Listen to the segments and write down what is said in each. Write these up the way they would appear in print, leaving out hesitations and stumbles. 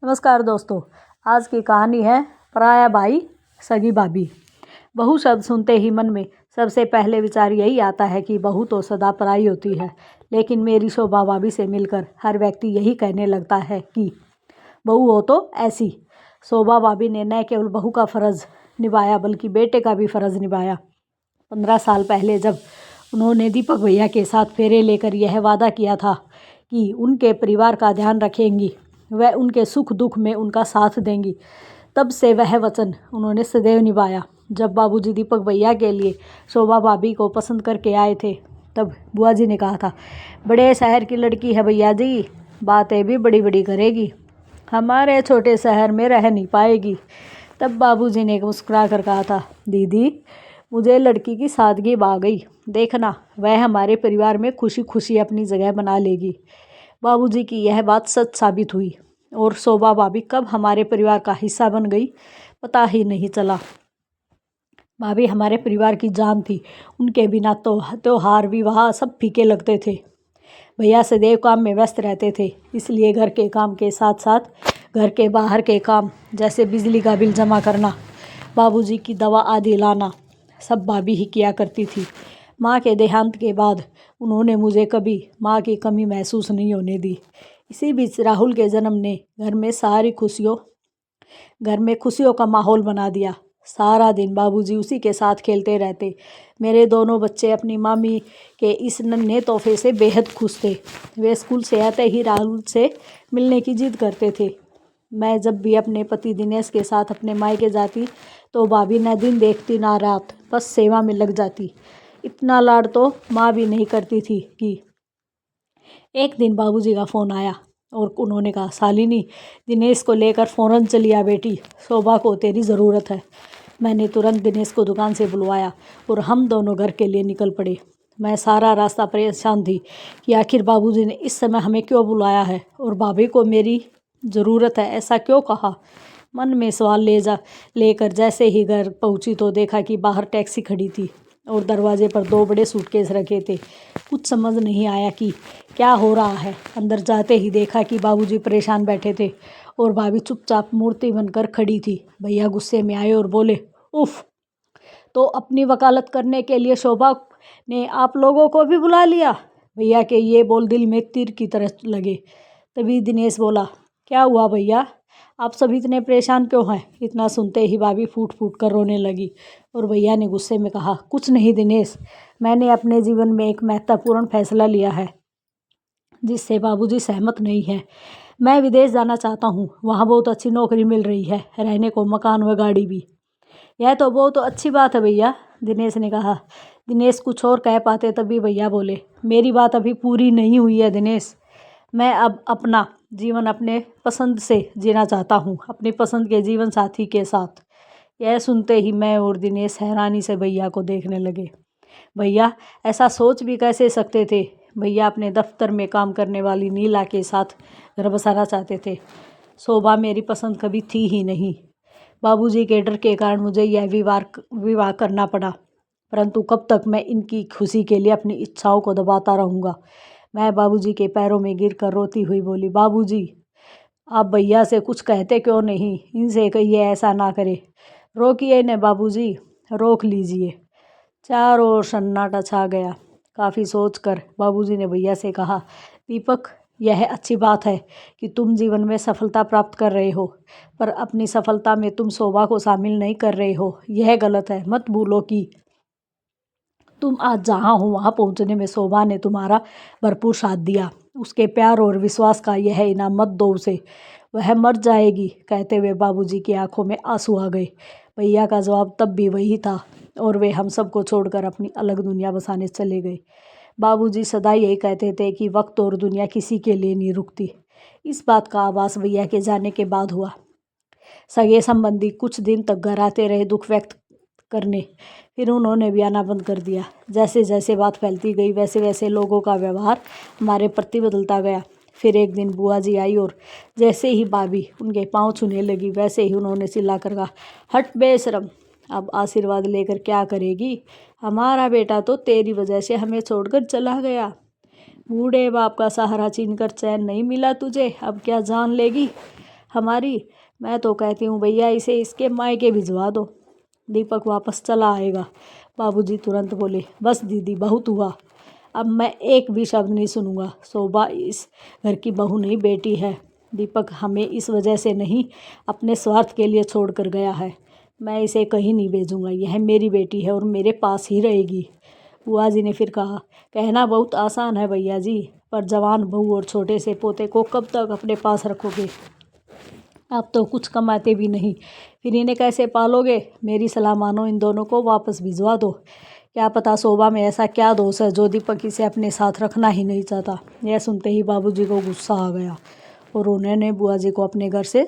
नमस्कार दोस्तों, आज की कहानी है पराया भाई सगी भाभी। बहू शब्द सुनते ही मन में सबसे पहले विचार यही आता है कि बहू तो सदा पराई होती है। लेकिन मेरी शोभा भाभी से मिलकर हर व्यक्ति यही कहने लगता है कि बहू हो तो ऐसी। शोभा भाभी ने न केवल बहू का फ़र्ज़ निभाया बल्कि बेटे का भी फ़र्ज़ निभाया। 15 साल पहले जब उन्होंने दीपक भैया के साथ फेरे लेकर यह वादा किया था कि उनके परिवार का ध्यान रखेंगी, वह उनके सुख दुख में उनका साथ देंगी, तब से वह वचन उन्होंने सदैव निभाया। जब बाबूजी दीपक भैया के लिए शोभा भाभी को पसंद करके आए थे, तब बुआ जी ने कहा था, बड़े शहर की लड़की है भैया जी, बातें भी बड़ी बड़ी करेगी, हमारे छोटे शहर में रह नहीं पाएगी। तब बाबूजी ने मुस्कुरा कर कहा था, दीदी मुझे लड़की की सादगी भा गई, देखना वह हमारे परिवार में खुशी खुशी अपनी जगह बना लेगी। बाबूजी की यह बात सच साबित हुई और शोभा भाभी कब हमारे परिवार का हिस्सा बन गई पता ही नहीं चला। भाभी हमारे परिवार की जान थी, उनके बिना तो त्योहार विवाह सब फीके लगते थे। भैया सदैव काम में व्यस्त रहते थे, इसलिए घर के काम के साथ साथ घर के बाहर के काम जैसे बिजली का बिल जमा करना, बाबूजी की दवा आदि लाना सब भाभी ही किया करती थी। माँ के देहांत के बाद उन्होंने मुझे कभी माँ की कमी महसूस नहीं होने दी। इसी बीच राहुल के जन्म ने घर में खुशियों का माहौल बना दिया। सारा दिन बाबूजी उसी के साथ खेलते रहते। मेरे दोनों बच्चे अपनी मामी के इस नन्हे तोहफे से बेहद खुश थे। वे स्कूल से आते ही राहुल से मिलने की जिद करते थे। मैं जब भी अपने पति दिनेश के साथ अपने मायके जाती तो भाभी न दिन देखती ना रात, बस सेवा में लग जाती। इतना लाड तो माँ भी नहीं करती थी कि एक दिन बाबूजी का फ़ोन आया और उन्होंने कहा, शालिनी दिनेश को लेकर फ़ौरन चली आ बेटी, शोभा को तेरी ज़रूरत है। मैंने तुरंत दिनेश को दुकान से बुलवाया और हम दोनों घर के लिए निकल पड़े। मैं सारा रास्ता परेशान थी कि आखिर बाबूजी ने इस समय हमें क्यों बुलाया है और भाभी को मेरी ज़रूरत है ऐसा क्यों कहा। मन में सवाल लेकर जैसे ही घर पहुंची तो देखा कि बाहर टैक्सी खड़ी थी और दरवाजे पर 2 बड़े सूटकेस रखे थे। कुछ समझ नहीं आया कि क्या हो रहा है। अंदर जाते ही देखा कि बाबूजी परेशान बैठे थे और भाभी चुपचाप मूर्ति बनकर खड़ी थी। भैया गुस्से में आए और बोले, उफ, तो अपनी वकालत करने के लिए शोभा ने आप लोगों को भी बुला लिया। भैया के ये बोल दिल में तीर की तरह लगे। तभी दिनेश बोला, क्या हुआ भैया, आप सब इतने परेशान क्यों हैं। इतना सुनते ही भाभी फूट फूट कर रोने लगी और भैया ने गुस्से में कहा, कुछ नहीं दिनेश, मैंने अपने जीवन में एक महत्वपूर्ण फैसला लिया है जिससे बाबूजी सहमत नहीं है। मैं विदेश जाना चाहता हूँ, वहाँ बहुत अच्छी नौकरी मिल रही है, रहने को मकान व गाड़ी भी। यह तो बहुत अच्छी बात है भैया, दिनेश ने कहा। दिनेश कुछ और कह पाते तभी भैया बोले, मेरी बात अभी पूरी नहीं हुई है दिनेश। मैं अब अपना जीवन अपने पसंद से जीना चाहता हूँ, अपनी पसंद के जीवन साथी के साथ। यह सुनते ही मैं और दिनेश हैरानी से भैया को देखने लगे। भैया ऐसा सोच भी कैसे सकते थे। भैया अपने दफ्तर में काम करने वाली नीला के साथ घर बसाना चाहते थे। शोभा मेरी पसंद कभी थी ही नहीं। बाबूजी के डर के कारण मुझे यह विवाह करना पड़ा, परंतु कब तक मैं इनकी खुशी के लिए अपनी इच्छाओं को दबाता रहूँगा। मैं बाबूजी के पैरों में गिरकर रोती हुई बोली, बाबूजी आप भैया से कुछ कहते क्यों नहीं, इनसे कहिए ऐसा ना करे। रोकिए न बाबूजी, रोक लीजिए। चारों ओर सन्नाटा छा गया। काफ़ी सोचकर बाबूजी ने भैया से कहा, दीपक यह अच्छी बात है कि तुम जीवन में सफलता प्राप्त कर रहे हो, पर अपनी सफलता में तुम शोभा को शामिल नहीं कर रहे हो, यह गलत है। मत भूलो कि तुम आज जहाँ हो वहाँ पहुँचने में शोभा ने तुम्हारा भरपूर साथ दिया। उसके प्यार और विश्वास का यह इनाम मत दो उसे, वह मर जाएगी। कहते हुए बाबूजी की आंखों में आंसू आ गए। भैया का जवाब तब भी वही था और वे हम सबको छोड़कर अपनी अलग दुनिया बसाने चले गए। बाबूजी सदा यही कहते थे कि वक्त और दुनिया किसी के लिए नहीं रुकती। इस बात का आभास भैया के जाने के बाद हुआ। सगे संबंधी कुछ दिन तक घर आते रहे दुख व्यक्त करने, फिर उन्होंने भी आना बंद कर दिया। जैसे जैसे बात फैलती गई वैसे वैसे लोगों का व्यवहार हमारे प्रति बदलता गया। फिर एक दिन बुआ जी आई और जैसे ही भाभी उनके पाँव छूने लगी वैसे ही उन्होंने चिल्लाकर कहा, हट बेशरम, अब आशीर्वाद लेकर क्या करेगी, हमारा बेटा तो तेरी वजह से हमें छोड़कर चला गया। बूढ़े बाप का सहारा छीनकर चैन नहीं मिला तुझे, अब क्या जान लेगी। हमारी। मैं तो कहती हूँ भैया इसे इसके मायके भिजवा दो, दीपक वापस चला आएगा। बाबूजी तुरंत बोले, बस दीदी बहुत हुआ, अब मैं एक भी शब्द नहीं सुनूंगा। शोभा इस घर की बहू नहीं बेटी है। दीपक हमें इस वजह से नहीं, अपने स्वार्थ के लिए छोड़ कर गया है। मैं इसे कहीं नहीं भेजूंगा, यह मेरी बेटी है और मेरे पास ही रहेगी। बुआ जी ने फिर कहा, कहना बहुत आसान है भैया जी, पर जवान बहू और छोटे से पोते को कब तक अपने पास रखोगे? आप तो कुछ कमाते भी नहीं, फिर इन्हें कैसे पालोगे? मेरी सलाह मानो, इन दोनों को वापस भिजवा दो। क्या पता शोभा में ऐसा क्या दोष है जो दीपक इसे अपने साथ रखना ही नहीं चाहता। यह सुनते ही बाबूजी को गुस्सा आ गया और उन्होंने बुआ जी को अपने घर से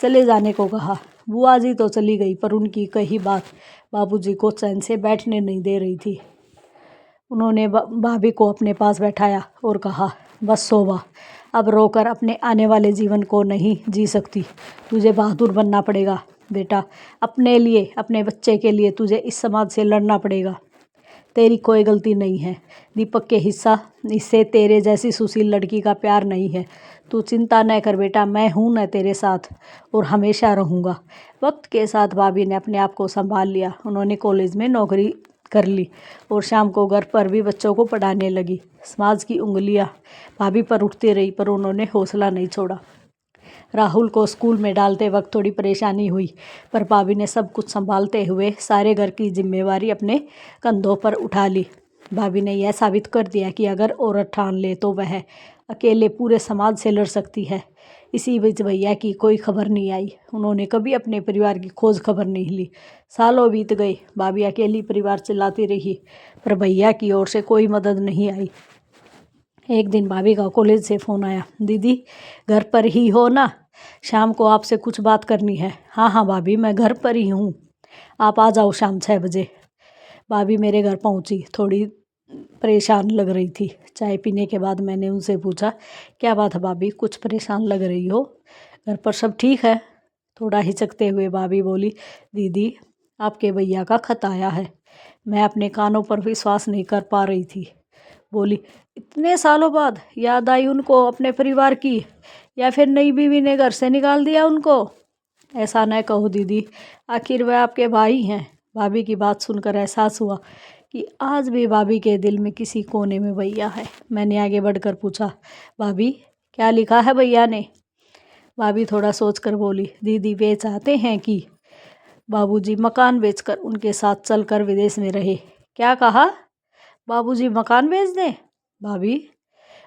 चले जाने को कहा। बुआ जी तो चली गई, पर उनकी कही बात बाबूजी को चैन से बैठने नहीं दे रही थी। उन्होंने भाभी को अपने पास बैठाया और कहा, बस शोभा, अब रोकर अपने आने वाले जीवन को नहीं जी सकती। तुझे बहादुर बनना पड़ेगा बेटा, अपने लिए, अपने बच्चे के लिए तुझे इस समाज से लड़ना पड़ेगा। तेरी कोई गलती नहीं है। दीपक के इससे तेरे जैसी सुशील लड़की का प्यार नहीं है। तू चिंता न कर बेटा, मैं हूं न तेरे साथ और हमेशा रहूँगा। वक्त के साथ भाभी ने अपने आप को संभाल लिया। उन्होंने कॉलेज में नौकरी कर ली और शाम को घर पर भी बच्चों को पढ़ाने लगी। समाज की उंगलियां भाभी पर उठती रही, पर उन्होंने हौसला नहीं छोड़ा। राहुल को स्कूल में डालते वक्त थोड़ी परेशानी हुई, पर भाभी ने सब कुछ संभालते हुए सारे घर की जिम्मेवारी अपने कंधों पर उठा ली। भाभी ने यह साबित कर दिया कि अगर औरत ठान ले तो वह अकेले पूरे समाज से लड़ सकती है। इसी बीच भैया की कोई खबर नहीं आई। उन्होंने कभी अपने परिवार की खोज खबर नहीं ली। सालों बीत गए, भाभी अकेली परिवार चलाती रही, पर भैया की ओर से कोई मदद नहीं आई। एक दिन भाभी का कॉलेज से फ़ोन आया, दीदी घर पर ही हो ना? शाम को आपसे कुछ बात करनी है। हाँ हाँ भाभी, मैं घर पर ही हूँ, आप आ जाओ शाम 6 बजे। भाभी मेरे घर पहुँची, थोड़ी परेशान लग रही थी। चाय पीने के बाद मैंने उनसे पूछा, क्या बात है भाभी, कुछ परेशान लग रही हो? घर पर सब ठीक है? थोड़ा हिचकते हुए भाभी बोली, दीदी आपके भैया का खत आया है। मैं अपने कानों पर विश्वास नहीं कर पा रही थी। बोली, इतने सालों बाद याद आई उनको अपने परिवार की, या फिर नई बीवी ने घर से निकाल दिया उनको? ऐसा न कहो दीदी, आखिर वह आपके भाई हैं। भाभी की बात सुनकर एहसास हुआ कि आज भी भाभी के दिल में किसी कोने में भैया है। मैंने आगे बढ़कर पूछा, भाभी क्या लिखा है भैया ने? भाभी थोड़ा सोचकर बोली, दीदी वे चाहते हैं कि बाबूजी मकान बेचकर उनके साथ चलकर विदेश में रहे। क्या कहा? बाबूजी मकान बेच दें? भाभी,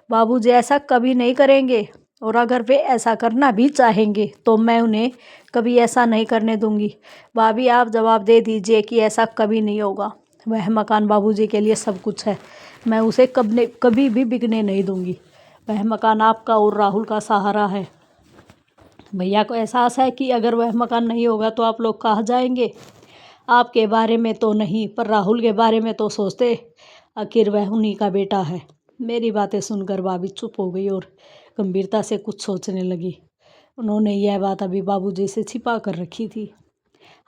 बाबूजी ऐसा कभी नहीं करेंगे, और अगर वे ऐसा करना भी चाहेंगे तो मैं उन्हें कभी ऐसा नहीं करने दूंगी। भाभी आप जवाब दे दीजिए कि ऐसा कभी नहीं होगा। वह मकान बाबूजी के लिए सब कुछ है, मैं उसे कभी भी बिकने नहीं दूंगी। वह मकान आपका और राहुल का सहारा है। भैया को एहसास है कि अगर वह मकान नहीं होगा तो आप लोग कहाँ जाएंगे? आपके बारे में तो नहीं, पर राहुल के बारे में तो सोचते, आखिर वह उन्हीं का बेटा है। मेरी बातें सुनकर भाभी चुप हो गई और गंभीरता से कुछ सोचने लगी। उन्होंने यह बात अभी बाबूजी से छिपा कर रखी थी।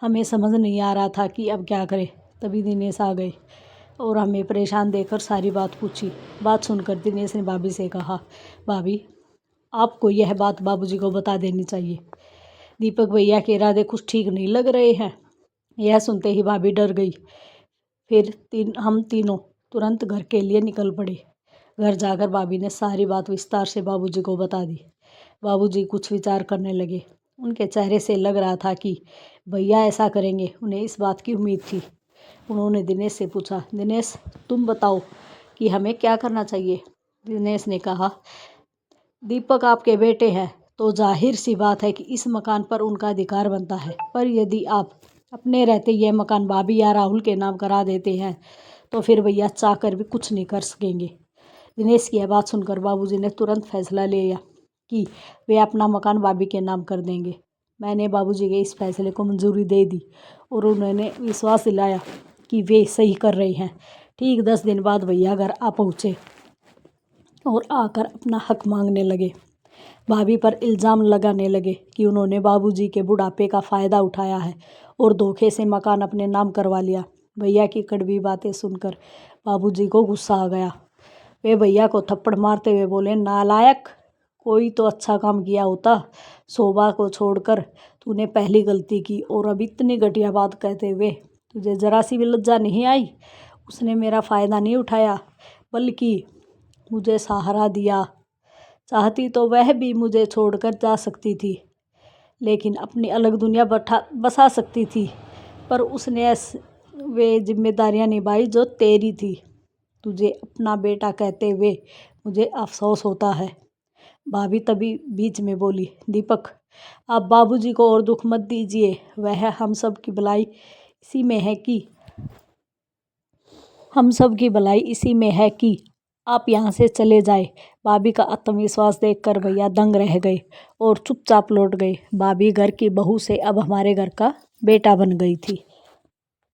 हमें समझ नहीं आ रहा था कि अब क्या करें। तभी दिनेश आ गए और हमें परेशान देखकर सारी बात पूछी। बात सुनकर दिनेश ने भाभी से कहा, भाभी आपको यह बात बाबूजी को बता देनी चाहिए। दीपक भैया के इरादे कुछ ठीक नहीं लग रहे हैं। यह सुनते ही भाभी डर गई। फिर हम तीनों तुरंत घर के लिए निकल पड़े। घर जाकर भाभी ने सारी बात विस्तार से बाबूजी को बता दी। बाबूजी कुछ विचार करने लगे। उनके चेहरे से लग रहा था कि भैया ऐसा करेंगे, उन्हें इस बात की उम्मीद थी। उन्होंने दिनेश से पूछा, दिनेश तुम बताओ कि हमें क्या करना चाहिए? दिनेश ने कहा, दीपक आपके बेटे हैं तो जाहिर सी बात है कि इस मकान पर उनका अधिकार बनता है, पर यदि आप अपने रहते यह मकान भाभी या राहुल के नाम करा देते हैं तो फिर भैया चाह कर भी कुछ नहीं कर सकेंगे। दिनेश की यह बात सुनकर बाबूजी ने तुरंत फैसला ले लिया कि वे अपना मकान भाभी के नाम कर देंगे। मैंने बाबूजी के इस फैसले को मंजूरी दे दी और उन्होंने विश्वास दिलाया कि वे सही कर रहे हैं। ठीक 10 दिन बाद भैया घर आ पहुँचे और आकर अपना हक मांगने लगे। भाभी पर इल्ज़ाम लगाने लगे कि उन्होंने बाबूजी के बुढ़ापे का फ़ायदा उठाया है और धोखे से मकान अपने नाम करवा लिया। भैया की कड़वी बातें सुनकर बाबूजी को गुस्सा आ गया। वे भैया को थप्पड़ मारते हुए बोले, नालायक, कोई तो अच्छा काम किया होता। शोभा को छोड़कर तूने पहली गलती की और अब इतनी घटिया बात कहते हुए तुझे जरा सी भी लज्जा नहीं आई। उसने मेरा फ़ायदा नहीं उठाया बल्कि मुझे सहारा दिया। चाहती तो वह भी मुझे छोड़कर जा सकती थी, लेकिन अपनी अलग दुनिया बसा सकती थी, पर उसने वे जिम्मेदारियां निभाई जो तेरी थी। तुझे अपना बेटा कहते हुए मुझे अफसोस होता है। भाभी तभी बीच में बोली, दीपक आप बाबूजी को और दुख मत दीजिए। वह हम सब की भलाई इसी में है कि आप यहाँ से चले जाए। भाभी का आत्मविश्वास देखकर भैया दंग रह गए और चुपचाप लौट गए। भाभी घर की बहू से अब हमारे घर का बेटा बन गई थी।